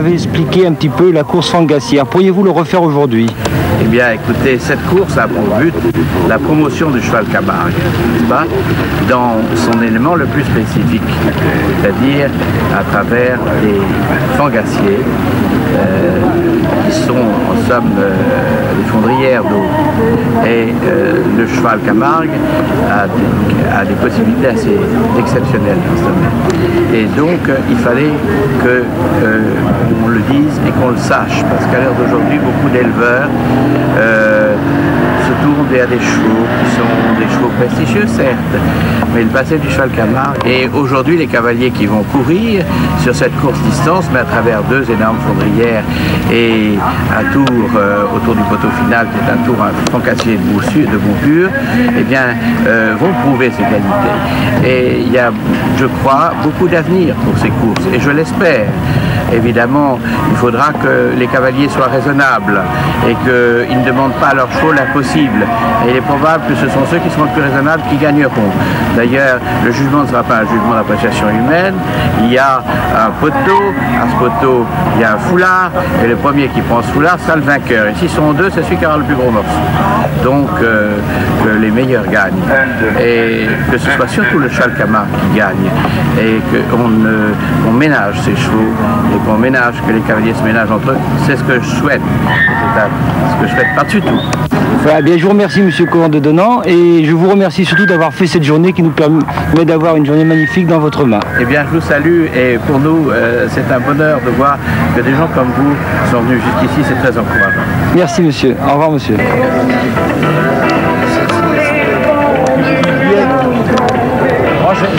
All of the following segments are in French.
m'avez expliqué un petit peu la course fangassière. Pourriez-vous le refaire aujourd'hui? Eh bien, écoutez, cette course a pour but la promotion du cheval Camargue, n'est-ce pas, dans son élément le plus spécifique, c'est-à-dire à travers les fangassiers, qui sont en somme les fondrières d'eau. Et le cheval Camargue a des possibilités assez exceptionnelles dans ce domaine. Et donc, il fallait qu'on le dise et qu'on le sache, parce qu'à l'heure d'aujourd'hui, beaucoup d'éleveurs se tournent vers des chevaux qui sont des chevaux prestigieux, certes, mais le passé du cheval Camargue. Et aujourd'hui, les cavaliers qui vont courir sur cette course distance, mais à travers deux énormes fondrières et un tour autour du poteau final, qui est un tour fangassier de Bonpure, eh bien, vont prouver ces qualités. Et il y a, je crois, beaucoup d'avenir pour ces courses, et je l'espère. Évidemment, il faudra que les cavaliers soient raisonnables et qu'ils ne demandent pas à leurs chevaux l'impossible. Et il est probable que ce sont ceux qui seront le plus raisonnables qui gagneront. D'ailleurs, le jugement ne sera pas un jugement d'appréciation humaine. Il y a un poteau, à ce poteau, il y a un foulard, et le premier qui prend ce foulard sera le vainqueur. Et s'ils sont deux, c'est celui qui aura le plus gros morceau. Donc, que les meilleurs gagnent. Et que ce soit surtout le cheval Camargue qui gagne. Et qu'on ménage ses chevaux. Et qu'on ménage, que les cavaliers se ménagent entre eux, c'est ce que je souhaite. C'est ce que je souhaite par-dessus tout. Voilà, bien, je vous remercie, Monsieur Commandant, et je vous remercie surtout d'avoir fait cette journée qui nous permet d'avoir une journée magnifique dans votre main. Eh bien, je vous salue, et pour nous, c'est un bonheur de voir que des gens comme vous sont venus jusqu'ici, c'est très encourageant. Merci, monsieur. Au revoir, monsieur.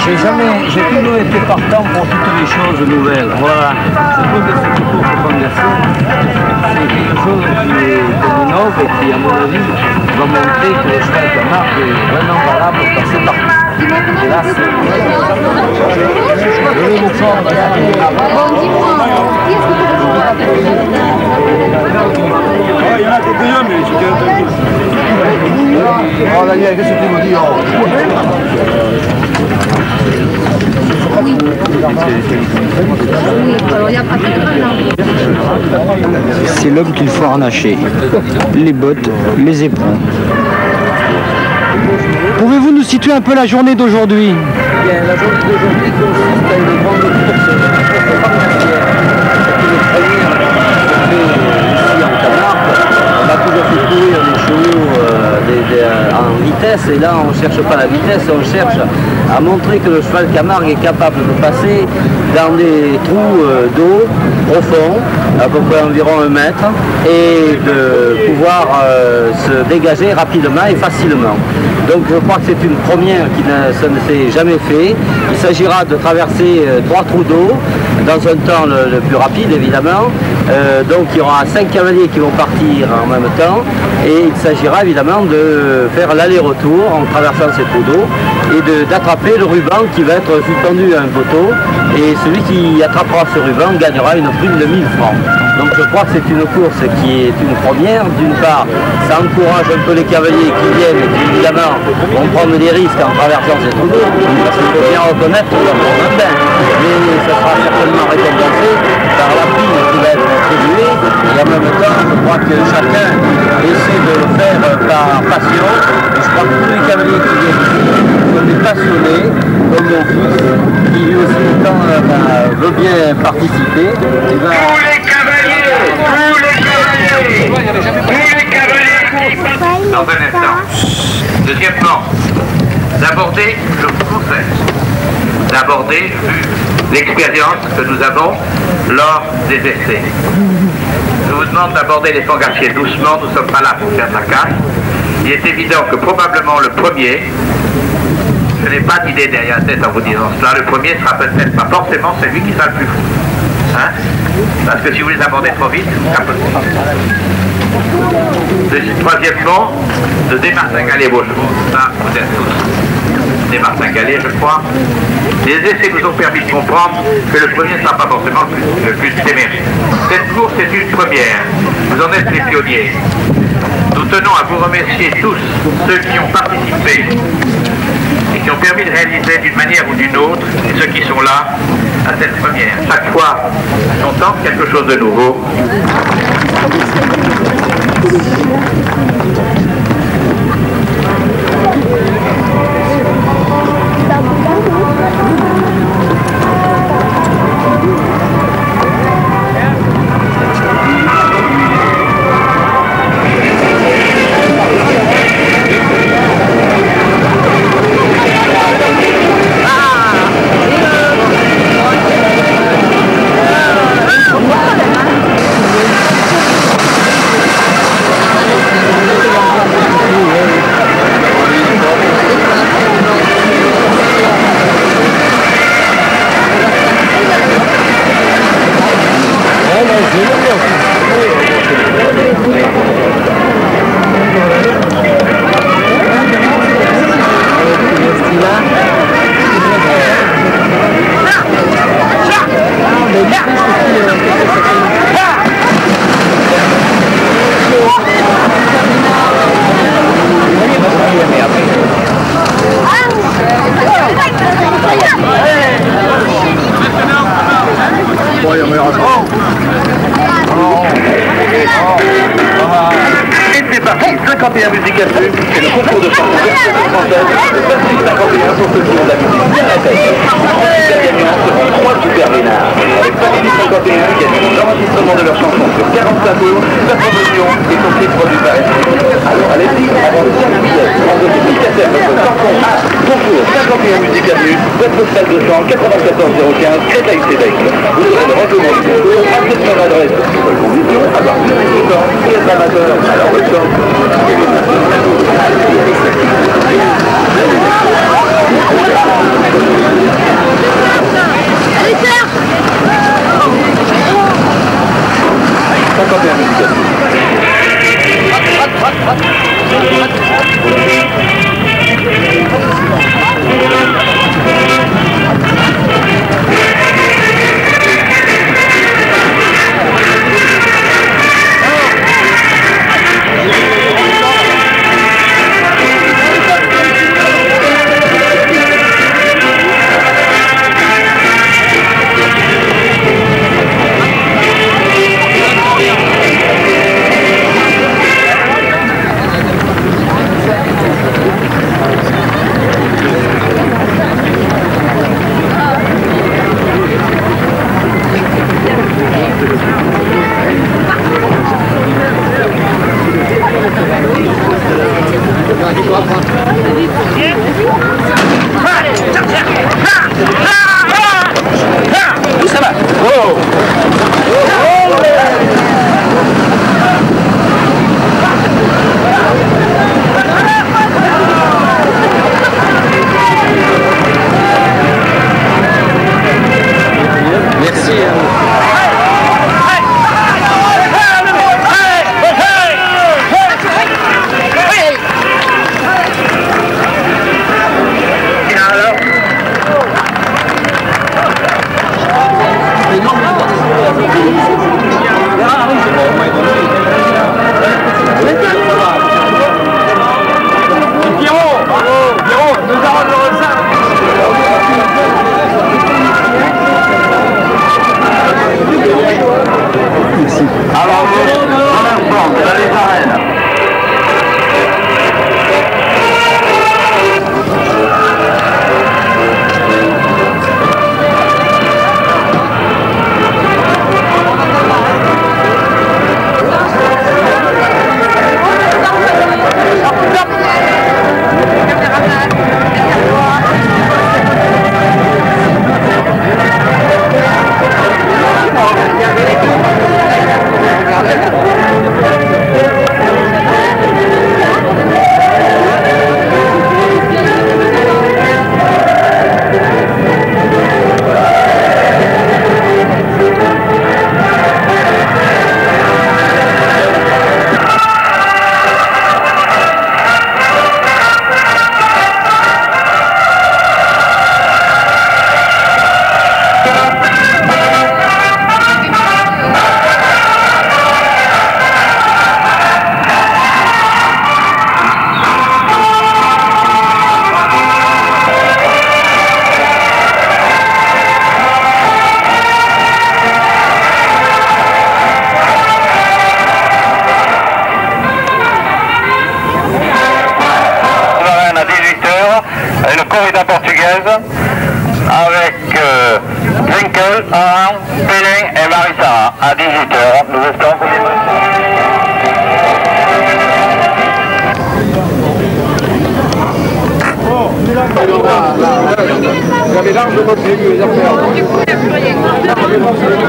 J'ai toujours été partant pour toutes les choses nouvelles. Voilà. Je trouve que cette course fangassière, c'est quelque chose qui est innove et qui, à mon avis, va montrer que le cheval Camargue est vraiment valable pour passer partout. Et là, c'est... Je vais vous faire... Bon, dis-moi, qui est-ce que tu veux? Il y en a quelques-uns, mais c'était un peu... Oh, Daniel, qu'est-ce que tu me dis? Oui. Alors il y a pas C'est l'homme qu'il faut harnacher. Les bottes, les éperons. Pouvez-vous nous situer un peu la journée d'aujourd'hui? Bien, la journée d'aujourd'hui consiste à une grande course fangassière. C'est le premier ici en Camargue. On a toujours fait courir les chevaux en vitesse, et là on ne cherche pas la vitesse, on cherche à montrer que le cheval Camargue est capable de passer dans des trous d'eau profonds, à peu près environ 1 mètre, et de pouvoir se dégager rapidement et facilement. Donc je crois que c'est une première qui ne s'est jamais fait. Il s'agira de traverser 3 trous d'eau dans un temps le plus rapide évidemment. Donc il y aura 5 cavaliers qui vont partir en même temps, et il s'agira évidemment de faire l'aller-retour en traversant ces trous d'eau et d'attraper le ruban qui va être suspendu à un poteau, et celui qui attrapera ce ruban gagnera une prime de 1000 francs. Donc je crois que c'est une course qui est une première. D'une part, ça encourage un peu les cavaliers qui viennent et qui évidemment vont prendre des risques en traversant ces trous d'eau, parce qu'il faut bien reconnaître qu'ils vont prendre un bain. Mais ça sera certainement récompensé par la prime qui va être attribuée, et en même temps je crois que chacun essaie de le faire par passion, et je crois que tous les cavaliers qui viennent ici sont des passionnés, comme mon fils, qui lui aussi veut bien participer. Dans un instant. Deuxièmement, d'aborder, je vous conseille, d'aborder, vu l'expérience que nous avons lors des essais. Je vous demande d'aborder les fangassiers doucement, nous ne sommes pas là pour faire de la casse. Il est évident que probablement le premier, je n'ai pas d'idée derrière la tête en vous disant cela, le premier sera peut-être pas forcément celui qui sera le plus fou. Hein? Parce que si vous les abordez trop vite, c'est impossible. Troisièmement, de démartingaler vos chevaux. Ça, vous êtes tous démartingalés, je crois. Les essais nous ont permis de comprendre que le premier ne sera pas forcément le plus téméraire. Cette course est une première. Vous en êtes les pionniers. Nous tenons à vous remercier tous ceux qui ont participé et qui ont permis de réaliser d'une manière ou d'une autre, et ceux qui sont là, à cette première. Chaque fois qu'on tente quelque chose de nouveau, c'est parti, 51 musiques à vue, c'est le concours de chansons française, voici 51 pour ceux qui ont la musique bien la tête. Les gagnants seront 3 super vénards, avec Fanny 51 qui a mis l'enregistrement de leurs chansons sur 45 tours, sa promotion et son clip produit par elle. Alors allez-y, avant le 5 juillet, envoyez 10 cassettes votre chanson à concours 51 musiques à vue, boîte postale 200 94 015 Créteil-Sébec. Vous aurez le règlement du concours à cette même adresse. Seule condition, avoir plus de temps et être amateur. Alors le temps.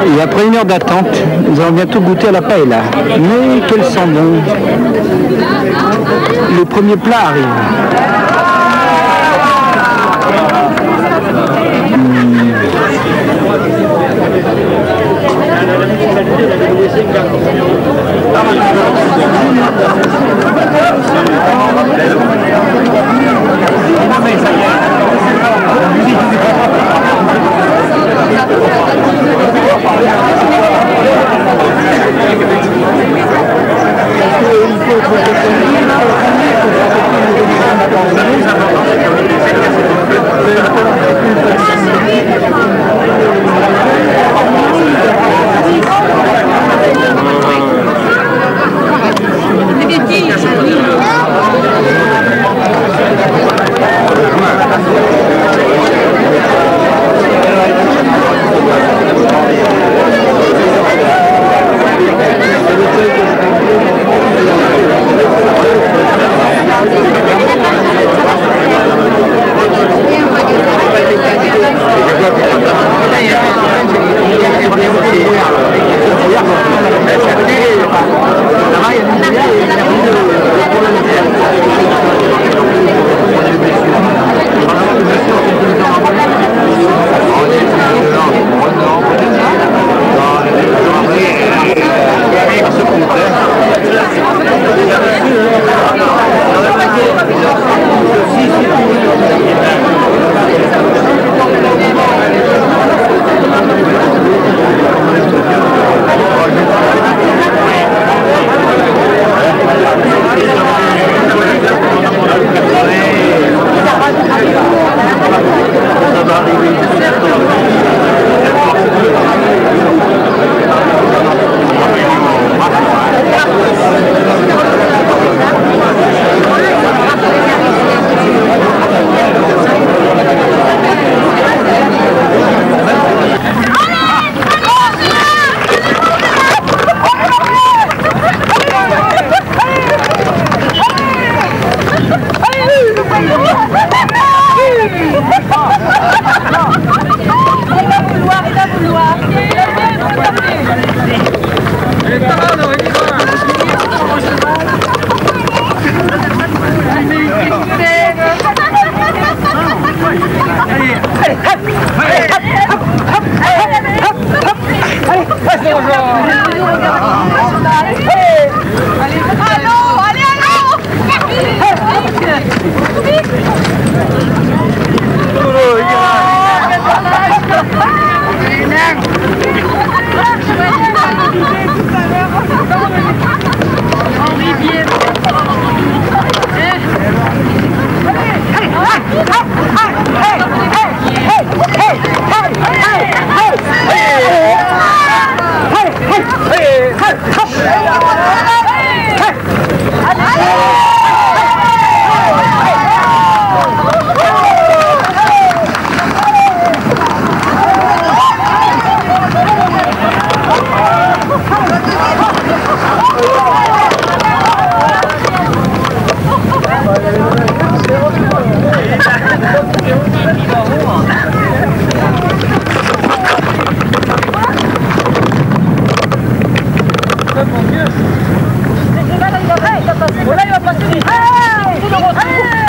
Et après 1 heure d'attente, nous allons bientôt goûter à la paella. Mais qu'elle sent bon. Le premier plat arrive. Voilà, il va passer. Hey,